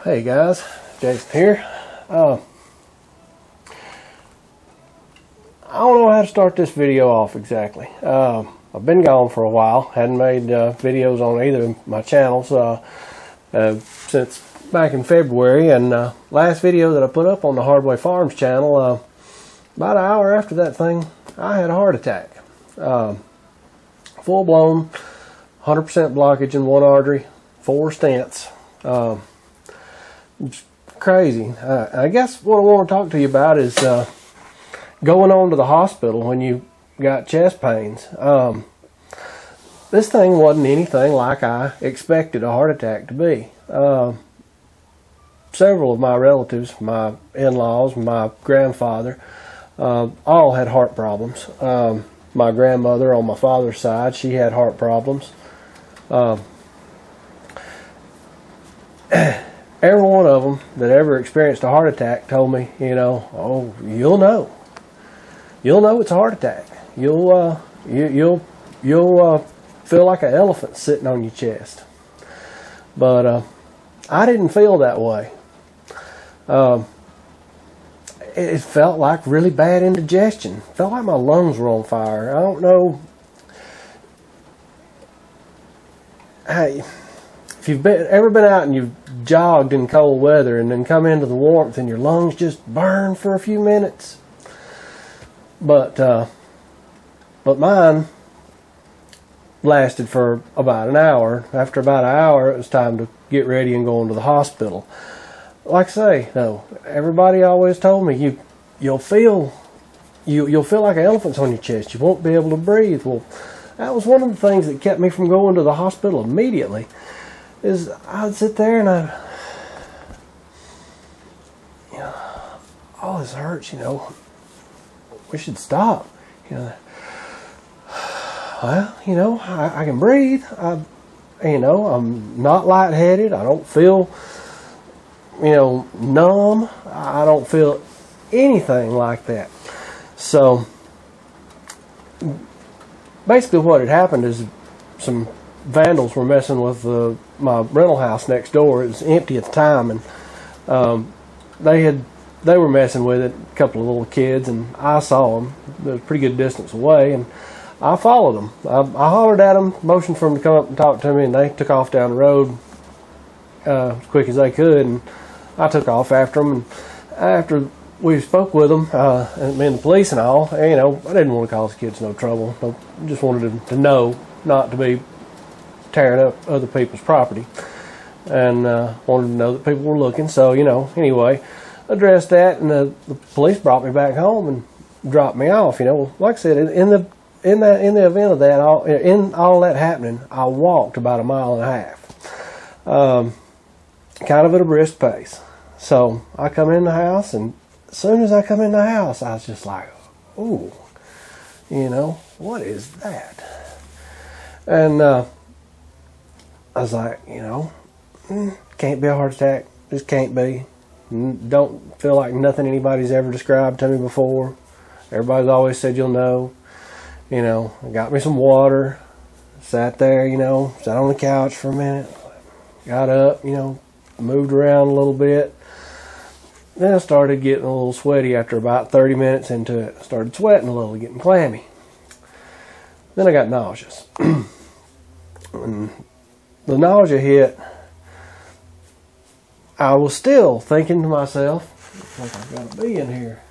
Hey guys, Jason here. I don't know how to start this video off exactly. I've been gone for a while, hadn't made videos on either of my channels since back in February, and last video that I put up on the Hardway Farms channel, about an hour after that thing, I had a heart attack. Full blown, 100% blockage in one artery, 4 stents. It's crazy. I guess what I want to talk to you about is going on to the hospital when you got chest pains. This thing wasn't anything like I expected a heart attack to be. Several of my relatives, my in-laws, my grandfather, all had heart problems. My grandmother on my father's side, she had heart problems. Every one of them that ever experienced a heart attack told me, you know, oh, you'll know it's a heart attack. You'll feel like an elephant sitting on your chest. But I didn't feel that way. It felt like really bad indigestion. It felt like my lungs were on fire. I don't know. Hey, if you've ever been out and you've jogged in cold weather and then come into the warmth and your lungs just burn for a few minutes. But mine lasted for about an hour. After about an hour, it was time to get ready and go into the hospital. Like I say, though, everybody always told me you'll feel like an elephant's on your chest. You won't be able to breathe. Well, that was one of the things that kept me from going to the hospital immediately. Is I'd sit there and oh, this hurts, we should stop. Well, I can breathe. I'm not lightheaded. I don't feel, numb. I don't feel anything like that. So basically what had happened is some vandals were messing with my rental house next door. It was empty at the time, and they were messing with it, a couple of little kids, and I saw them. It was a pretty good distance away, and I followed them. I hollered at them, motioned for them to come up and talk to me, and they took off down the road as quick as they could, and I took off after them. And after we spoke with them, and the police and all, I didn't want to cause the kids no trouble. I just wanted them to know not to be tearing up other people's property, and wanted to know that people were looking. So anyway, addressed that, and the police brought me back home and dropped me off. Like I said, in the event of that, in all that happening, I walked about 1.5 miles, kind of at a brisk pace. So I come in the house, and as soon as I come in the house, I was just like, ooh, what is that? And I was like, can't be a heart attack. Just can't be. Don't feel like nothing anybody's ever described to me before. Everybody's always said you'll know. I got me some water. Sat there, sat on the couch for a minute. Got up, moved around a little bit. Then I started getting a little sweaty after about 30 minutes into it. I started sweating a little, getting clammy. Then I got nauseous. When the nausea hit, I was still thinking to myself, looks like I've got a bee in here.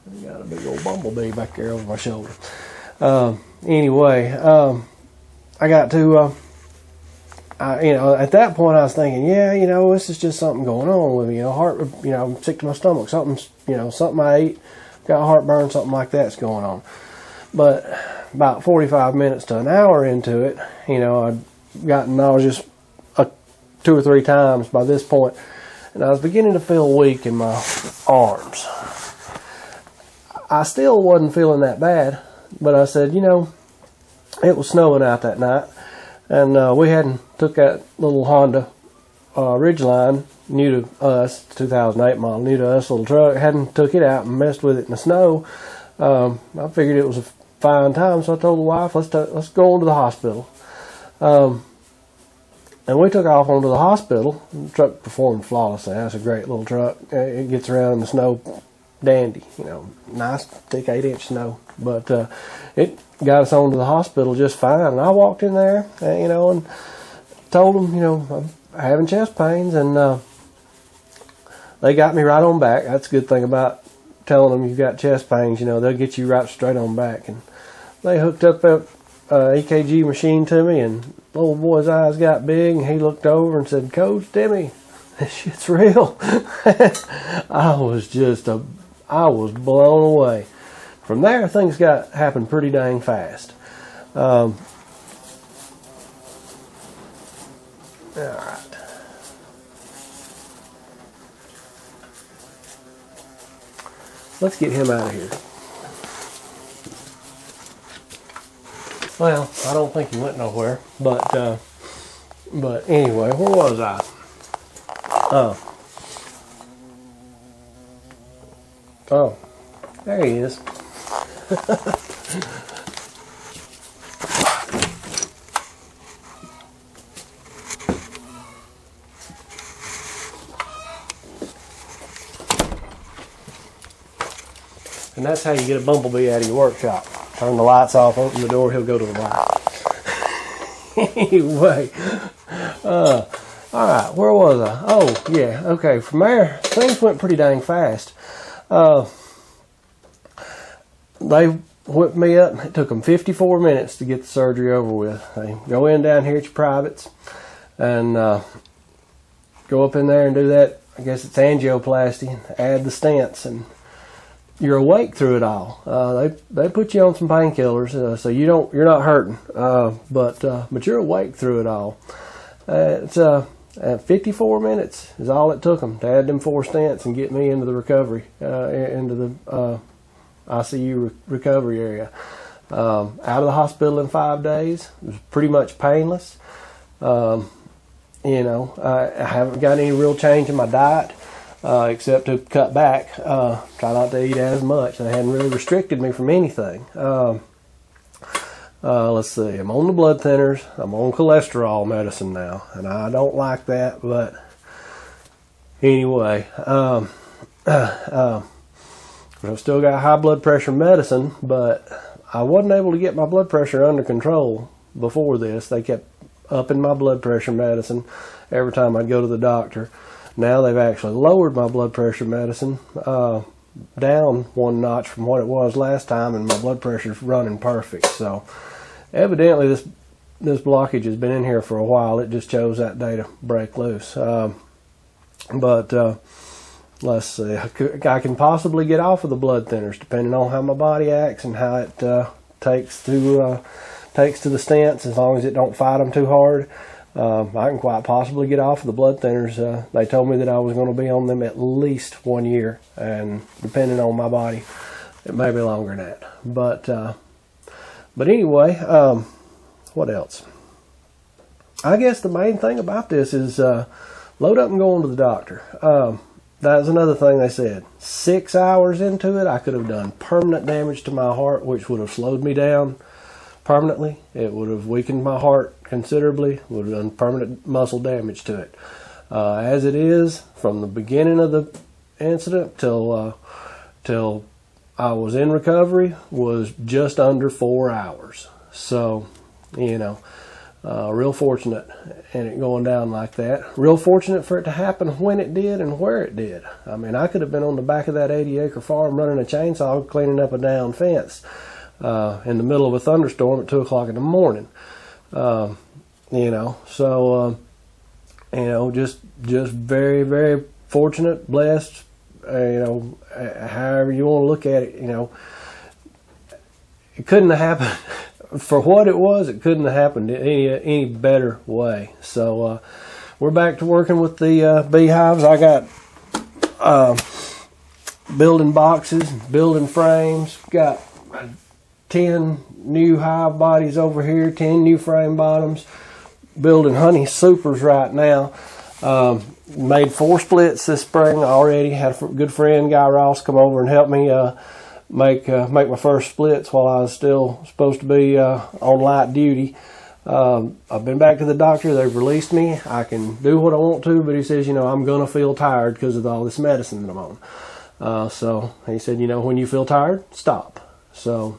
I got a big old bumblebee back there over my shoulder. Anyway, I got to, at that point I was thinking, this is just something going on with me. Heart, I'm sick to my stomach. Something I ate, got heartburn, something like that's going on. But about 45 minutes to an hour into it, I'd gotten nauseous 2 or 3 times by this point, and I was beginning to feel weak in my arms. I still wasn't feeling that bad, but I said, it was snowing out that night, and we hadn't took that little Honda Ridgeline, new to us, 2008 model, new to us little truck, hadn't took it out and messed with it in the snow. I figured it was a fine time, so I told the wife, let's go on to the hospital. And we took off onto the hospital. The truck performed flawlessly. That's a great little truck. It gets around in the snow dandy, nice thick 8-inch snow. But it got us onto the hospital just fine. And I walked in there, and told them, I'm having chest pains, and they got me right on back. That's a good thing about telling them you've got chest pains. They'll get you right straight on back. And they hooked up that EKG machine to me, and the little boy's eyes got big, and he looked over and said, "Coach Demi, this shit's real." I was blown away. From there, things happened pretty dang fast. All right. Let's get him out of here. Well, I don't think he went nowhere, but anyway, where was I? Oh, there he is. And that's how you get a bumblebee out of your workshop. Turn the lights off, open the door, he'll go to the light. Anyway, all right, where was I? Oh, yeah, okay. From there, things went pretty dang fast. They whipped me up. It took them 54 minutes to get the surgery over with. They go in down here at your privates and go up in there and do that. I guess it's angioplasty, and add the stents, and you're awake through it all. They put you on some painkillers, so you're not hurting, but you're awake through it all. It's 54 minutes is all it took them to add them 4 stents and get me into the recovery, into the ICU recovery area. Out of the hospital in 5 days. It was pretty much painless. I haven't got any real change in my diet. Except to cut back, try not to eat as much. They hadn't really restricted me from anything. Let's see, I'm on the blood thinners. I'm on cholesterol medicine now, and I don't like that, but anyway, I've still got high blood pressure medicine, but I wasn't able to get my blood pressure under control before this. They kept upping my blood pressure medicine every time I'd go to the doctor. Now they've actually lowered my blood pressure medicine down 1 notch from what it was last time, and my blood pressure's running perfect. So evidently this blockage has been in here for a while. It just chose that day to break loose. Let's see. I can possibly get off of the blood thinners depending on how my body acts and how it takes to the stents, as long as it don't fight them too hard. I can quite possibly get off of the blood thinners. They told me that I was going to be on them at least 1 year, and depending on my body, it may be longer than that. But anyway, what else? I guess the main thing about this is load up and go on to the doctor. That was another thing they said. 6 hours into it, I could have done permanent damage to my heart, which would have slowed me down permanently. It would have weakened my heart considerably, would have done permanent muscle damage to it. As it is, from the beginning of the incident till I was in recovery, was just under 4 hours. So, real fortunate in it going down like that. Real fortunate for it to happen when it did and where it did. I mean, I could have been on the back of that 80-acre farm running a chainsaw cleaning up a down fence in the middle of a thunderstorm at 2 o'clock in the morning. Just very, very fortunate, blessed, however you want to look at it. It couldn't have happened. For what it was, it couldn't have happened any better way. So we're back to working with the beehives. I got building boxes, building frames. Got 10 new hive bodies over here, 10 new frame bottoms. Building honey supers right now. Made 4 splits this spring already. Had a good friend, Guy Ross, come over and help me make my first splits while I was still supposed to be on light duty. I've been back to the doctor. They've released me. I can do what I want to, but he says, I'm going to feel tired because of all this medicine that I'm on. So he said, when you feel tired, stop. So,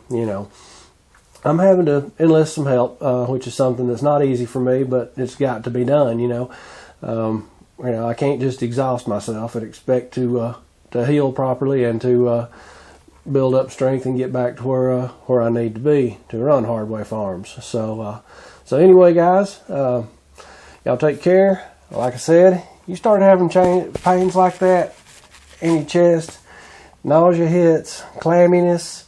I'm having to enlist some help, which is something that's not easy for me, but it's got to be done, I can't just exhaust myself and expect to heal properly and to build up strength and get back to where I need to be to run Hardway Farms. So anyway, guys, y'all take care. Like I said, you start having pains like that in your chest, nausea hits, clamminess,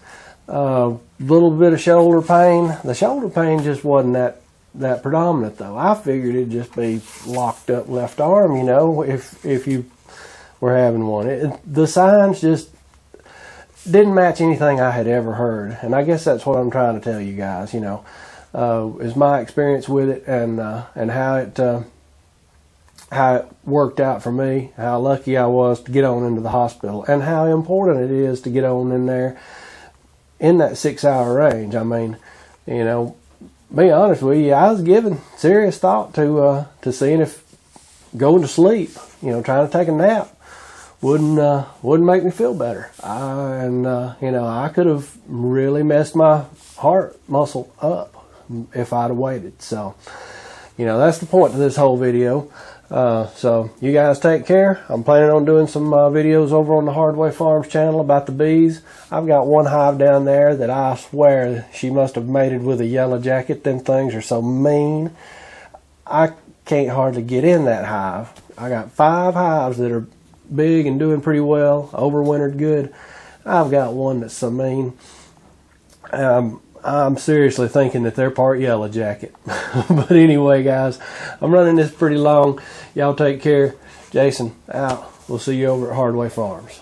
little bit of shoulder pain. The shoulder pain just wasn't that predominant, though. I figured it'd just be locked up left arm, if you were having one. The signs just didn't match anything I had ever heard, and I guess that's what I'm trying to tell you guys. Is my experience with it and how it worked out for me, how lucky I was to get on into the hospital, and how important it is to get on in there in that 6-hour range. I mean, be honest with you, I was giving serious thought to seeing if going to sleep, trying to take a nap wouldn't make me feel better. I could have really messed my heart muscle up if I'd have waited. So, that's the point of this whole video. So you guys take care. I'm planning on doing some videos over on the Hardway Farms channel about the bees. I've got one hive down there that I swear she must have mated with a yellow jacket. Them things are so mean. I can't hardly get in that hive. I got 5 hives that are big and doing pretty well, overwintered good. I've got one that's so mean. I'm seriously thinking that they're part yellow jacket. But anyway, guys, I'm running this pretty long. Y'all take care. Jason out. We'll see you over at Hardway Farms.